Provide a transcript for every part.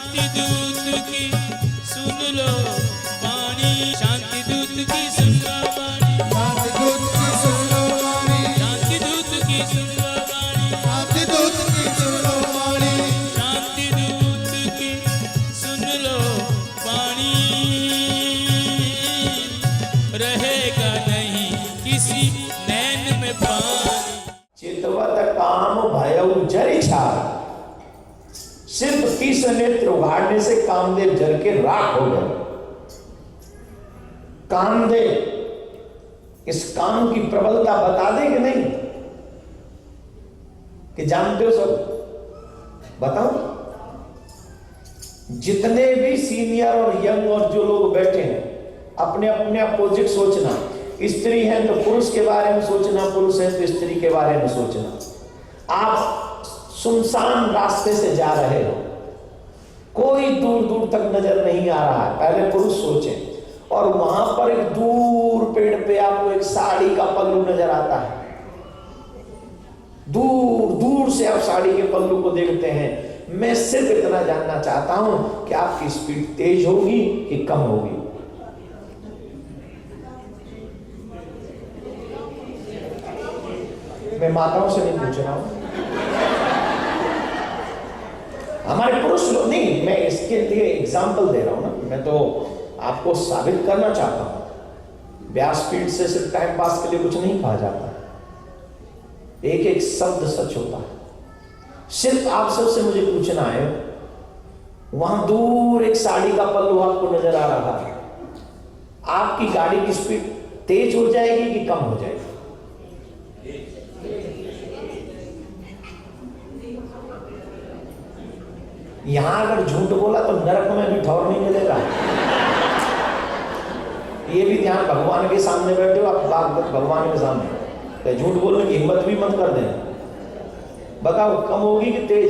शांति दूत की सुन लो वाणी, शांति दूत की सुन लो वाणी, शांति दूत की सुन लो वाणी, शांति दूत की सुन लो वाणी, शांति दूत की सुन लो वाणी, शांति दूत की सुन लो वाणी। रहेगा नहीं किसी नैन में पानी। चितवत काम भयउ जरि छार, सिर्फ 30 नेत्र उघाड़ने से कामदेव जल के राख हो गए। कामदेव इस काम की प्रबलता बता दे कि नहीं, कि जानते हो सब? बताओ। जितने भी सीनियर और यंग और जो लोग बैठे हैं, अपने अपने अपोजिट सोचना। स्त्री है तो पुरुष के बारे में सोचना, पुरुष है तो स्त्री के बारे में सोचना। आप सुनसान रास्ते से जा रहे हो, कोई दूर दूर तक नजर नहीं आ रहा है, पहले पुरुष सोचें। और वहां पर एक दूर पेड़ पे आपको एक साड़ी का पल्लू नजर आता है, दूर दूर से आप साड़ी के पल्लू को देखते हैं। मैं सिर्फ इतना जानना चाहता हूं कि आपकी स्पीड तेज होगी कि कम होगी? मैं माताओं से नहीं पूछ रहा हूं, हमारे पुरुष लोग नहीं, मैं इसके लिए एग्जाम्पल दे रहा हूं ना, मैं तो आपको साबित करना चाहता हूं। व्यासपीठ से सिर्फ टाइम पास के लिए कुछ नहीं कहा जाता, एक एक शब्द सच होता है। सिर्फ आप सबसे मुझे पूछना है, वहां दूर एक साड़ी का पल्लू आपको नजर आ रहा है, आपकी गाड़ी की स्पीड तेज हो जाएगी कि कम हो जाएगी? यहां अगर झूठ बोला तो नरक में भी ठौर नहीं मिलेगा। ये भी ध्यान, भगवान के सामने बैठे हो आप, भगवान के सामने, तो झूठ बोलने की हिम्मत भी मत कर देना। बताओ कम होगी कि तेज?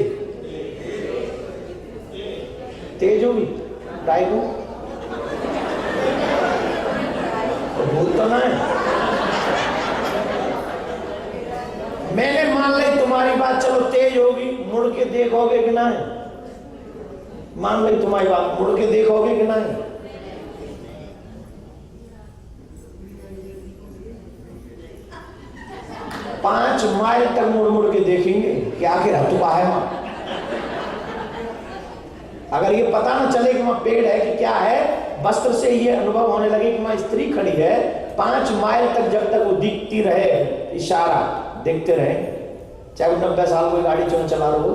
तेज होगी? ट्राई को तो भूल तो ना है। मैंने मान ली तुम्हारी बात, चलो तेज होगी, मुड़ के देखोगे कि नहीं? मान ली तुम्हारी बात, मुड़ के देखोगे कि नहीं? पांच माइल तक मुड़ मुड़ के देखेंगे कि आखिर हथुआ है वहां। अगर ये पता ना चले कि वहां पेड़ है कि क्या है, वस्त्र से ये अनुभव होने लगे कि वहां स्त्री खड़ी है, 5 माइल तक जब तक वो दिखती रहे, इशारा देखते रहे, चाहे वो 90 साल कोई गाड़ी चला रहा हो,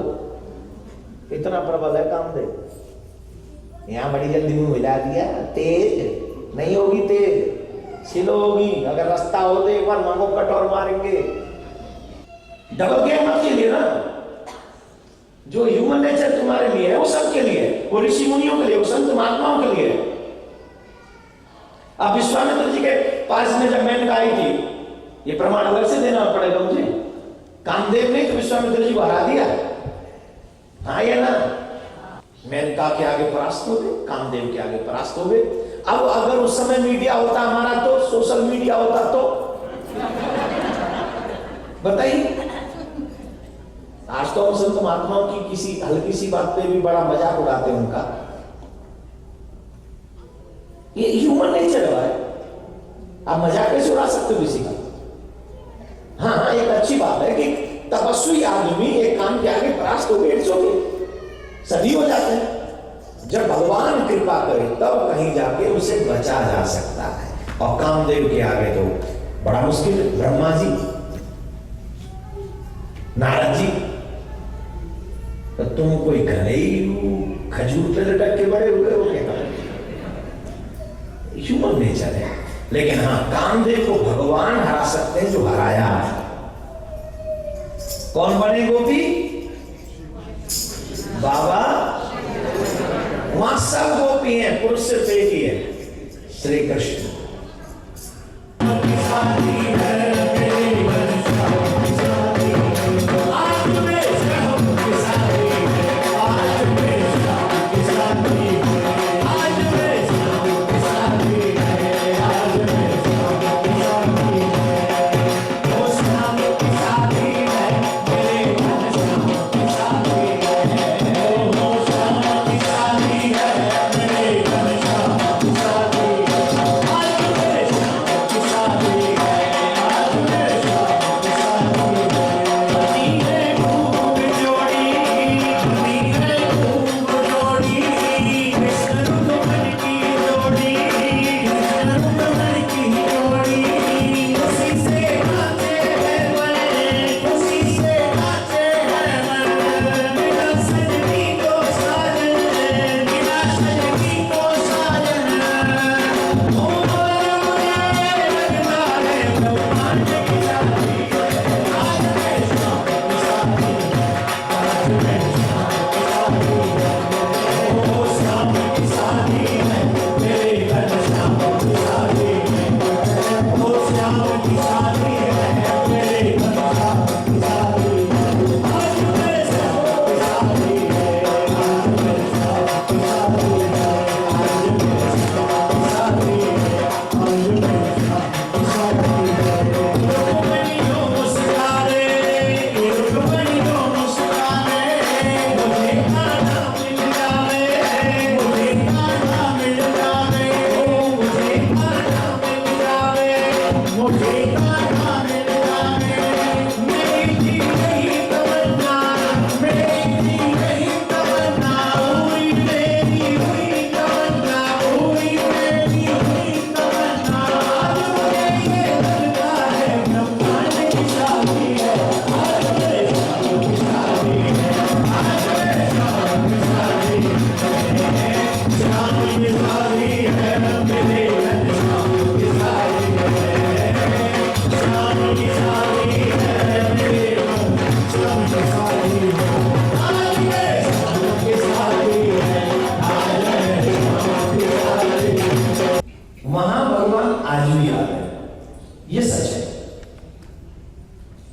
इतना प्रबल है कामदेव। यहां बड़ी जल्दी मुंह हिला दिया, तेज नहीं होगी, तेज स्लो होगी। अगर रास्ता हो तो एक बार मांगो कटोर मारेंगे। डबल गेम मत खेलिए ना, जो ह्यूमन नेचर तुम्हारे लिए है वो सबके लिए, वो ऋषि मुनियों के लिए, वो संत महात्माओं के लिए। अब विश्वामित्र जी के पास में जब मेनका आई थी, ये प्रमाण अलग से देना पड़ेगा मुझे, कामदेव ने तो विश्वामित्र जी को हरा दिया, हाँ या ना? मेनका के आगे परास्त हो गए, कामदेव के आगे परास्त हो गए। अब अगर उस समय मीडिया होता हमारा, तो सोशल मीडिया होता तो बताइए। आज तो हम संत महात्माओं की किसी हल्की सी बात पे भी बड़ा मजाक उड़ाते हैं उनका। ये ह्यूमन नेचर है, आप मजाक कैसे उड़ा सकते हो किसी का? हाँ, एक अच्छी बात है कि तपस्वी आदमी एक काम के आगे परास्त हो गए, सभी हो जाते हैं। जब भगवान कृपा करे तब कहीं जाके उसे बचा जा सकता है, और कामदेव के आगे तो बड़ा मुश्किल है। ब्रह्मा जी, नारद जी, तो तुम कोई घरेलू खजूर पे लटक के बड़े हुए हो क्या? ह्यूमन नेचर है। लेकिन हाँ, कामदेव को भगवान हरा सकते हैं जो हराया है। कौन बने गोपी? बाबा। वहां सब गोपी हैं, पुरुष सिर्फ एक ही है, श्री कृष्ण। वहां भगवान आज भी आते हैं, ये सच है,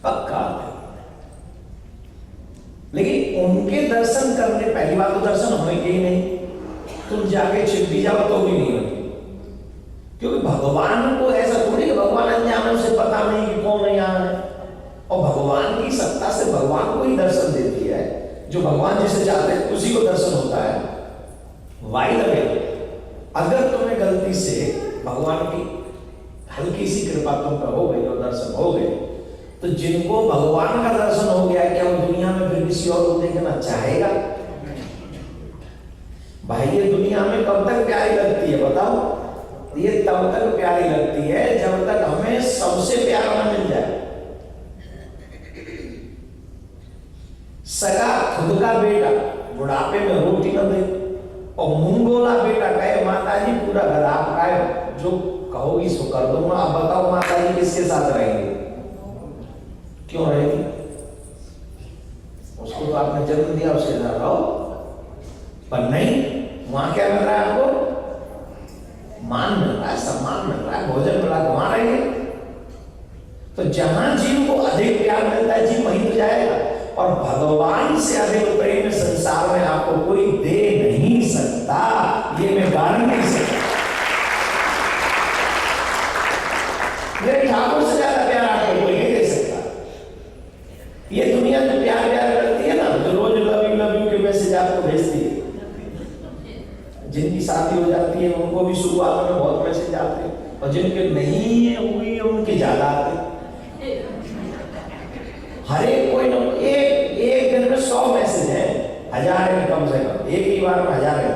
पक्का आते हैं। लेकिन उनके दर्शन करने, पहली बात तो दर्शन होंगे ही नहीं, तुम जाके छिप भी जाओ तो भी नहीं होगी, क्योंकि भगवान को ऐसा थोड़ी कि भगवान अनजान से पता नहीं कि कौन यहाँ है, और भगवान की सत्ता से भगवान को ही दर्शन देती है, जो भगवान जिसे चाहते हैं उसी को दर्शन होता है। वाई लगे, अगर तुम्हें गलती से भगवान की हल्की सी कृपा तुम पर हो गई और दर्शन हो गए, तो जिनको भगवान का दर्शन हो गया, क्या वो दुनिया में फिर किसी और को देखना चाहेगा? भाई ये दुनिया में कब तक प्यारी लगती है बताओ? ये तब तक प्यारी लगती है जब तक हमें सबसे प्यारा न मिल जाए। सगा खुद का बेटा बुढ़ापे में रोटी न दे, और मुंगोला बेटा कहे माता जी पूरा घर आपका है, जो कहोगी सो कर दूंगा। अब बताओ माता जी किसके साथ रहेंगे? क्यों रहेगी? उसको तो आपने जन्म दिया, उसके साथ रहो। पर नहीं, वहां क्या मिल रहा है आपको? मान मिल रहा है, सम्मान मिल रहा है, भोजन मिल रहा है, वहां रहेंगे। तो जहां जीव को अधिक प्यार मिलता है जीव वहीं तो जाएगा, और भगवान से अधिक प्रेम संसार में आपको कोई दे नहीं सकता, ये मैं गारंटी से। मेरे ठाकुर से ज्यादा प्यार आपको कोई नहीं दे सकता। ये दुनिया में प्यार प्यार करती है ना, जो रोज लव यू के मैसेज आपको भेजती है, जिनकी शादी हो जाती है उनको भी शुरुआत में बहुत मैसेज आते हैं, और जिनके नहीं हुई है उनके ज्यादा आते हैं। हर एक कोई ना एक दिन में 100 मैसेज है, 1000 है कम से कम, एक ही बार में 1000 है।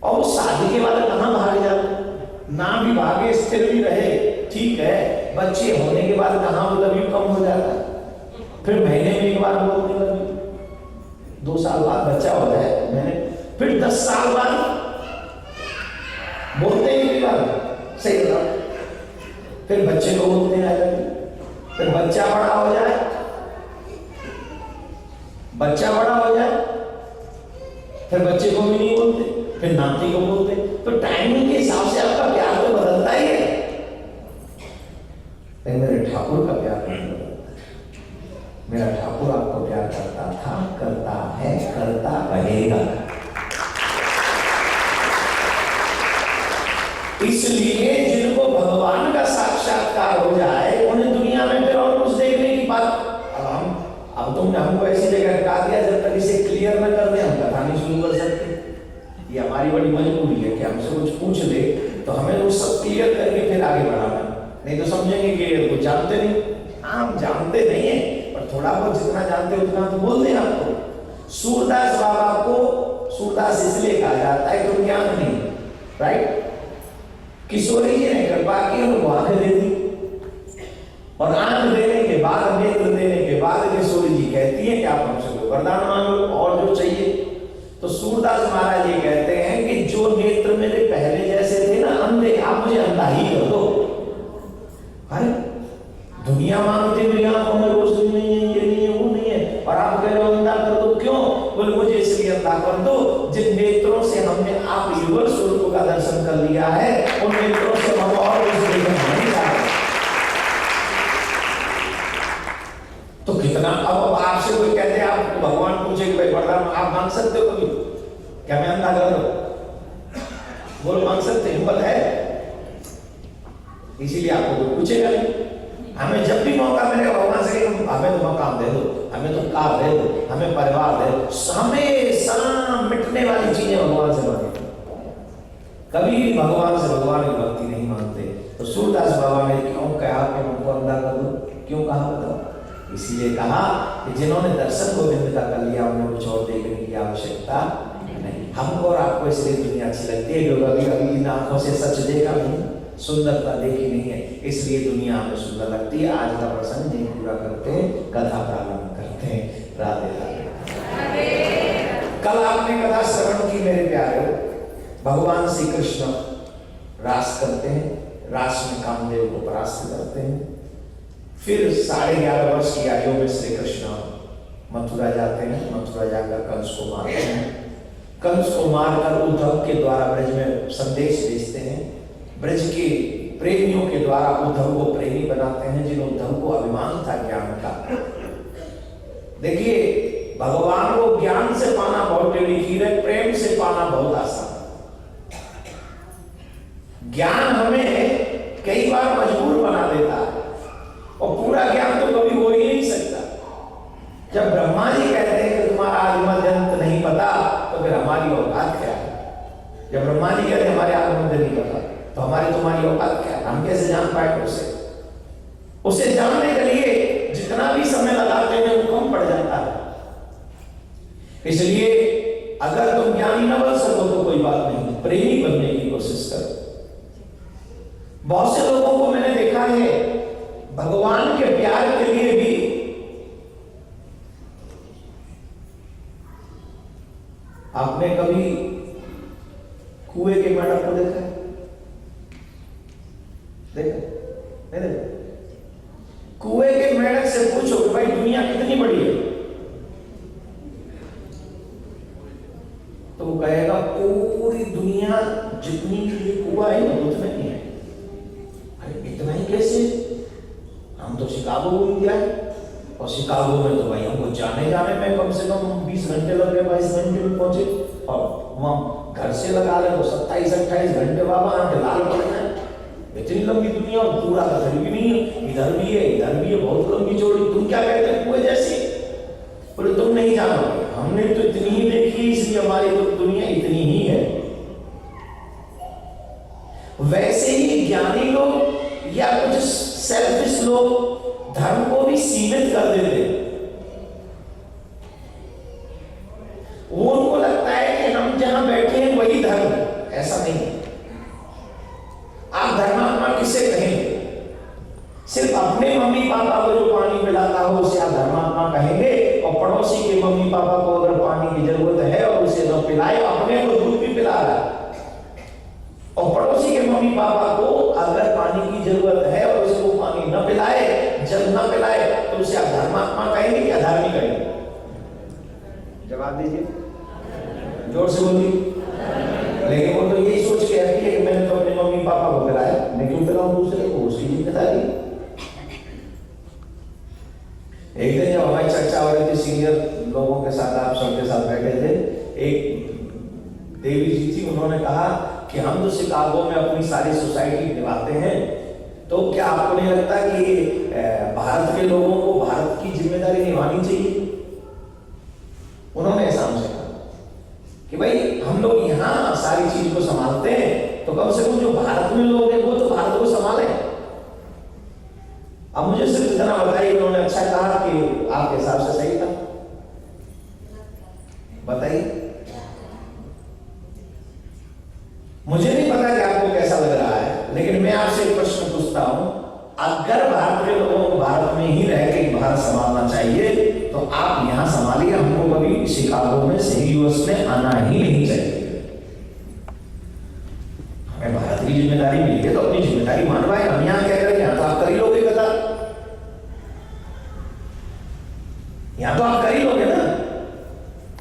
और वो शादी के बाद कहां भाग जाते, ना भी भागे स्थिर भी रहे, ठीक है, बच्चे होने के बाद कहां वो लव यू कम हो जाता है, फिर महीने में एक बार बोलने लगे, 2 साल बाद बच्चा हो जाए मैंने, फिर 10 साल बाद बोलते ही बार सही बता, फिर बच्चे को बोलते हैं, फिर बच्चा बड़ा हो जाए, फिर बच्चे को भी नहीं बोलते, फिर नाती को बोलते। तो टाइमिंग के हिसाब से आपका प्यार तो बदलता ही है, लेकिन मेरे ठाकुर का प्यार नहीं बदलता। मेरा ठाकुर आपको प्यार करता था, करता है, करता रहेगा। इसलिए जिनको भगवान का साक्षात्कार हो जाए, उन्हें दुनिया में फिर और कुछ देखने की बात। अब तुमने हमको ऐसी जगह हटा दिया, जब तक इसे क्लियर न कर दे हम कथा नहीं शुरू कर सकते। ये हमारी बड़ी मजबूरी है कि हमसे कुछ पूछ ले तो हमें वो सब क्लियर करके फिर आगे बढ़ाना, नहीं तो समझेंगे कि वो जानते नहीं। आप जानते नहीं है, पर थोड़ा बहुत जितना जानते हो उतना तो बोल दें आपको। सूरदास बाबा को सूरदास इसलिए कहा जाता है कि उनकी आंख नहीं, राइट? किशोरी जी ने कृपा की, उनको आंख दे दी, और आंख देने के बाद, नेत्र देने के बाद किशोरी जी कहती है कि आप हमसे कोई वरदान मांग लो और जो चाहिए। तो सूरदास महाराज ये कहते हैं कि जो नेत्र मेरे पहले जैसे थे ना अंधे, आप मुझे अंधा ही कर दो। अरे दुनिया मांगती मेरी आंखों में रोशनी नहीं है, ये नहीं है, वो नहीं है, और आप कह रहे हो अंधा कर दो। क्यों? बोले मुझे इसलिए अंधा कर दो, जिन नेत्रों से हमने आप युगल स्वरूप का दर्शन कर लिया है, उन नेत्रों से हम और कुछ देखना नहीं चाहते। तो कितना, अब आपसे कोई कहते हैं, आप भगवान पूछे कि भाई वरदान आप मांग सकते हो कभी? क्या मैं अंधा कर दो? बोलो मांग सकते, हिम्मत है? इसीलिए आपको कोई पूछेगा नहीं। हमें जब भी मौका मिलेगा भगवान से हमें तो मकान दे दो, हमें तो कार दे दो, हमें परिवार दे दो, हमेशा मिटने वाली चीजें भगवान से मांगे, कभी भी भगवान से भगवान की भक्ति नहीं मांगते। तो सूरदास बाबा ने क्यों कहा कि हमको अंधा कर दो? क्यों कहा बताओ? इसीलिए कहा कि जिन्होंने दर्शन गोविंद का कर लिया उन्हें कुछ और देखने की आवश्यकता नहीं। हमको और आपको इसलिए दुनिया अच्छी लगती है क्योंकि अभी कभी इन आंखों से सच देखा नहीं, सुंदरता देखी नहीं है, इसलिए दुनिया हमें सुंदर लगती है। आज का प्रसंग यही पूरा करते हैं, कथा प्रारंभ करते हैं। राधे राधे। कल आपने कथा श्रवण की मेरे प्यारे, भगवान श्री कृष्ण रास करते हैं, रास में कामदेव को परास्त करते हैं। फिर 11.5 वर्ष की आयु में श्री कृष्ण मथुरा जाते हैं, मथुरा जाकर कंस को मारते हैं, कंस को मारकर उद्धव के द्वारा ब्रज में संदेश भेजते हैं, ब्रज के प्रेमियों के द्वारा उद्धव को प्रेमी बनाते हैं, जिन उद्धव को अभिमान था ज्ञान का। देखिए, भगवान को ज्ञान से पाना बहुत टेढ़ी खीर है, प्रेम से पाना बहुत आसान। ज्ञान हमें कई बार मजबूर बना देता है, और पूरा ज्ञान तो कभी हो ही नहीं सकता। जब ब्रह्मा जी कहते हैं कि तुम्हारा आदिमध्य अंत नहीं पता, तो फिर हमारी औकात क्या है? जब ब्रह्मा जी कहते हैं हमारे आदिमध्य नहीं पता, तो हमारी तुम्हारी औकात क्या है? हम कैसे जान पाए उसे जानने के लिए जितना भी समय लगाते हैं वो कम पड़ जाता है। इसलिए अगर तुम ज्ञानी न बन सको तो कोई बात नहीं, प्रेमी बनने की कोशिश करो। बहुत से लोगों को मैंने देखा है भगवान के प्यार के लिए भी आपने कभी कुएं के मेंढक को देखा है? देखा नहीं? देखा? कुएं के मेंढक से पूछो कि भाई दुनिया कितनी बड़ी है, तो वो कहेगा पूरी दुनिया जितनी कुआं है उतना ही है। अरे इतना ही कैसे? हम तो शिकागो घूम गया, और शिकागो में तो भाई हमको जाने में कम से कम 20 घंटे लगे, 22 घंटे में पहुंचे, और वहां घर से लगा ले तो 27-28 घंटे बाबा आंखें लाल पड़ जाए। इतनी लंबी दुनिया, और पूरा घर भी नहीं है, इधर भी है इधर भी है, बहुत लंबी चौड़ी। तुम क्या कहते हैं कुएं जैसी? बोले तुम नहीं जानोगे, हमने तो इतनी ही देखी, इसलिए हमारी तो दुनिया इतनी ही है। वैसे ही ज्ञानी लोग या कुछ सेल्फिश लोग धर्म को भी सीमित कर देते। वो उनको लगता है कि हम जहां बैठे हैं वही धर्म है। ऐसा नहीं है। आप धर्मात्मा किसे कहेंगे? सिर्फ अपने मम्मी पापा को जो पानी पिलाता हो उसे आप धर्मात्मा कहेंगे, और पड़ोसी के मम्मी पापा को अगर पानी की जरूरत है और उसे न पिलाए, अपने को दूध भी पिला रहा है, और पड़ोसी के मम्मी पापा को अगर पानी की जरूरत है और उसे वो पानी न पिलाए, जल न पिलाए, तो उसे आप धर्मात्मा कहेंगे कि अधर्मी कहेंगे? जवाब दीजिए, जोर से बोलिए। लेकिन वो तो यही सोच के आती है कि मैंने तो अपने मम्मी पापा को पिलाया, मैं क्यों पिलाऊं दूसरे को? उसकी जिम्मेदारी। एक दिन जब हमारी चर्चा हो रही थी सीनियर लोगों के साथ, आप सबके साथ बैठे थे, एक देवी जी थी, उन्होंने कहा कि हम तो शिकागो में अपनी सारी सोसाइटी निभाते हैं, तो क्या आपको नहीं लगता कि भारत के लोगों को भारत की जिम्मेदारी निभानी चाहिए? उन्होंने ऐसा हमसे कहा कि भाई हम लोग यहाँ सारी चीज को संभालते हैं, तो कम से कम जो भारत में लोग हैं वो तो भारत को संभाले। अब मुझे सिर्फ इतना बताइए, उन्होंने अच्छा कहा कि आपके हिसाब से सही था? बताइए। मुझे नहीं पता कि आपको कैसा लग रहा है, लेकिन मैं आपसे एक प्रश्न पूछता हूं, अगर भारत के लोगों को भारत में ही रह के भारत संभालना चाहिए, तो आप यहां संभालिए, हमको कभी शिकागो में यूएस में आना ही नहीं चाहिए। हमें भारत की जिम्मेदारी मिली है तो अपनी जिम्मेदारी मानवाए। हम यहां कह रहे हैं यहां तो आप कर ही लोगे कथा, यहां तो आप कर ही लोगे ना,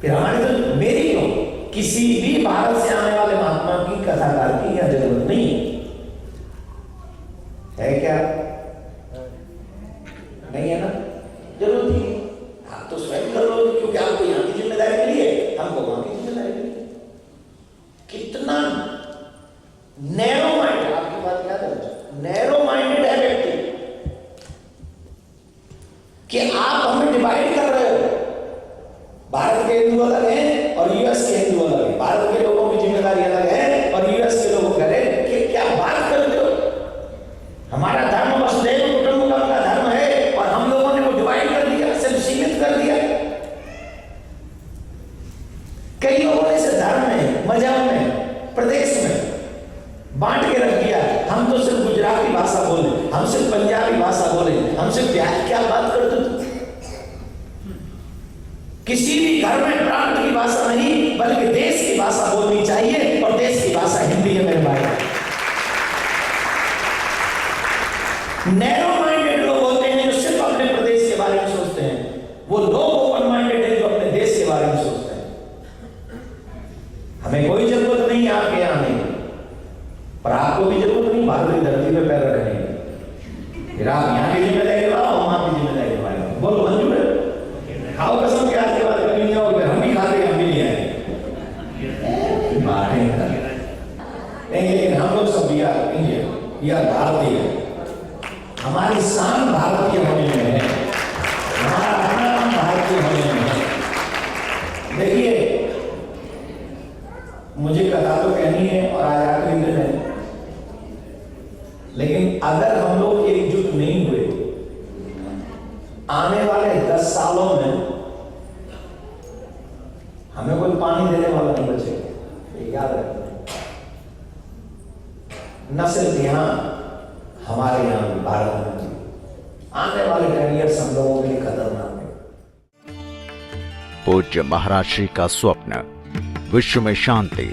फिर हमारी तो मेरी क्यों? किसी भी भारत से आने वाले महात्मा की कथाकार की यह जरूरत नहीं है क्या? नहीं है ना? जरूरत नहीं। आप तो स्वयं कर लो, क्योंकि आपको यहां की जिम्मेदारी मिली है, हमको वहां की जिम्मेदारी मिली है। कितना नैरो माइंड, आपकी बात याद है, नैरो माइंडेड है व्यक्ति कि आप हमें डिवाइड कर रहे हो। भारत के हिंदू अलग हैं और यूएस के हिंदू अलग हैं, भारत के लोगों की जिम्मेदारी अलग है और यूएस के लोगों करे कि क्या बात करते हो? हमारा धर्म वसुधैव कुटुंबकम का धर्म है और हम लोगों ने वो डिवाइड कर दिया, सिर्फ सीमित कर दिया। कई लोगों ने इसे धर्म में, मजहब में, प्रदेश में बांट के रख दिया। हम तो सिर्फ गुजराती भाषा बोले, हम सिर्फ पंजाबी भाषा बोले, हम सिर्फ क्या बात करते थे? किसी भी घर में प्रांत की भाषा नहीं बल्कि देश की भाषा बोलनी चाहिए, और देश की भाषा हिंदी है मेरे भाई। नैरो माइंडेड लोग होते हैं जो सिर्फ अपने प्रदेश के बारे में सोचते हैं, वो लोग ओपन माइंडेड है जो अपने देश के बारे में सोचते हैं। हमें कोई जरूरत नहीं है आपके यहाँ आने की, पर आपको भी जरूरत नहीं भारत की धरती पे पैर रखने की। फिर आप यहाँ की जिम्मेदारी निभाओ, वहां की जिम्मेदारी निभाओ। बोलो मंजूर है? खाओ कसम के आज के बाद कभी नहीं आओ, हम भी खाते हम भी नहीं आए। लेकिन हम लोग सब बिहार इंडिया या भारतीय, हमारी शान भारतीय होने में है, हमारा अपना नाम भारतीय होने में है। देखिए, मुझे कथा तो कहनी है और आज आखिरी दिन है, लेकिन अगर हम लोग एकजुट नहीं हुए, आने वाले 10 सालों में हमें कोई पानी देने वाला नहीं बचेगा, ये याद रखना। न सिर्फ यहां, हमारे यहां भी, भारत में भी आने वाले 10 ईयर्स हम लोगों के लिए खतरनाक है। पूज्य महाराज श्री का स्वप्न विश्व में शांति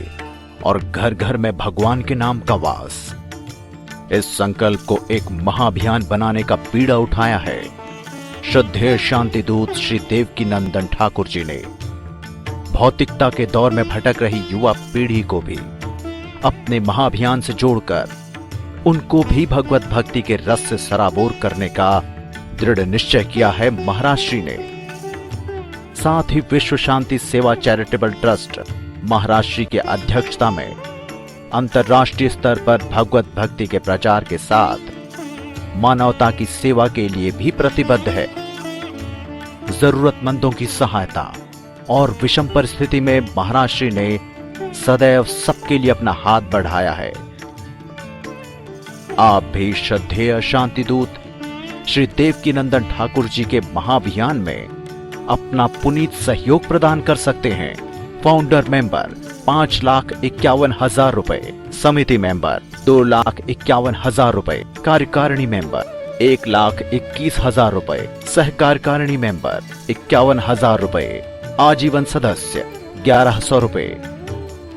और घर घर में भगवान के नाम का वास, इस संकल्प को एक महाअभियान बनाने का बीड़ा उठाया है श्रद्धेय शांति दूत श्री देवकी नंदन ठाकुर जी ने। भौतिकता के दौर में भटक रही युवा पीढ़ी को भी अपने महाअभियान से जोड़कर उनको भी भगवत भक्ति के रस से सराबोर करने का दृढ़ निश्चय किया है महाराज श्री ने। साथ ही विश्व शांति सेवा चैरिटेबल ट्रस्ट महाराज श्री के अध्यक्षता में अंतर्राष्ट्रीय स्तर पर भगवत भक्ति के प्रचार के साथ मानवता की सेवा के लिए भी प्रतिबद्ध है। जरूरतमंदों की सहायता और विषम परिस्थिति में महाराज श्री ने सदैव सबके लिए अपना हाथ बढ़ाया है। आप भी श्रद्धेय शांति दूत श्री देवकी नंदन ठाकुर जी के महाअभियान में अपना पुनीत सहयोग प्रदान कर सकते हैं। फाउंडर मेंबर 5,51,000 रुपए, समिति मेंबर 2,51,000 रुपए, कार्यकारिणी मेंबर 1,21,000 रुपए, सह कार्यकारिणी मेंबर 51,000 रुपए, आजीवन सदस्य 1,100 रुपए।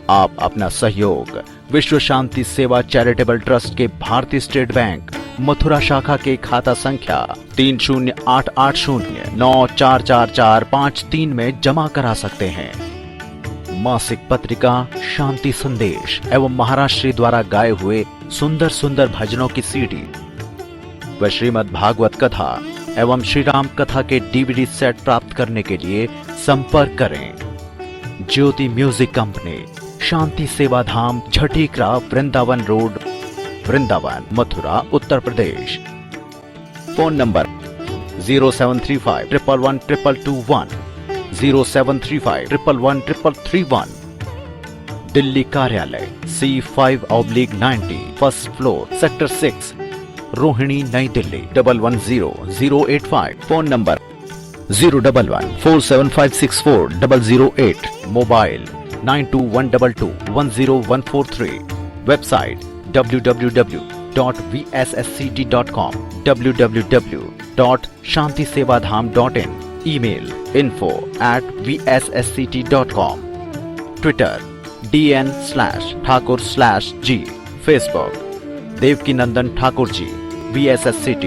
आप अपना सहयोग विश्व शांति सेवा चैरिटेबल ट्रस्ट के भारतीय स्टेट बैंक मथुरा शाखा के खाता संख्या 3088094445 में जमा करा सकते हैं। मासिक पत्रिका शांति संदेश एवं महाराज श्री द्वारा गाए हुए सुंदर सुंदर भजनों की सीडी व श्रीमद् भागवत कथा एवं श्री राम कथा के डीवीडी सेट प्राप्त करने के लिए संपर्क करें। ज्योति music company, Shanti Seva Dham, Chhatikara, Vrindavan road, Vrindavan, Mathura, Uttar Pradesh. Phone number 0735111221, 0735111331। Delhi कार्यालय C5/90, first floor, sector 6, Rohini, Nai Delhi 110085। Phone number 01147564008। Mobile 9212210143। Website www.vssct.com, www.shantisevadham.in। Email info@vssct.com। Twitter DN/Thakur/G। Facebook Devaki Nandan Thakur ji VSSCT।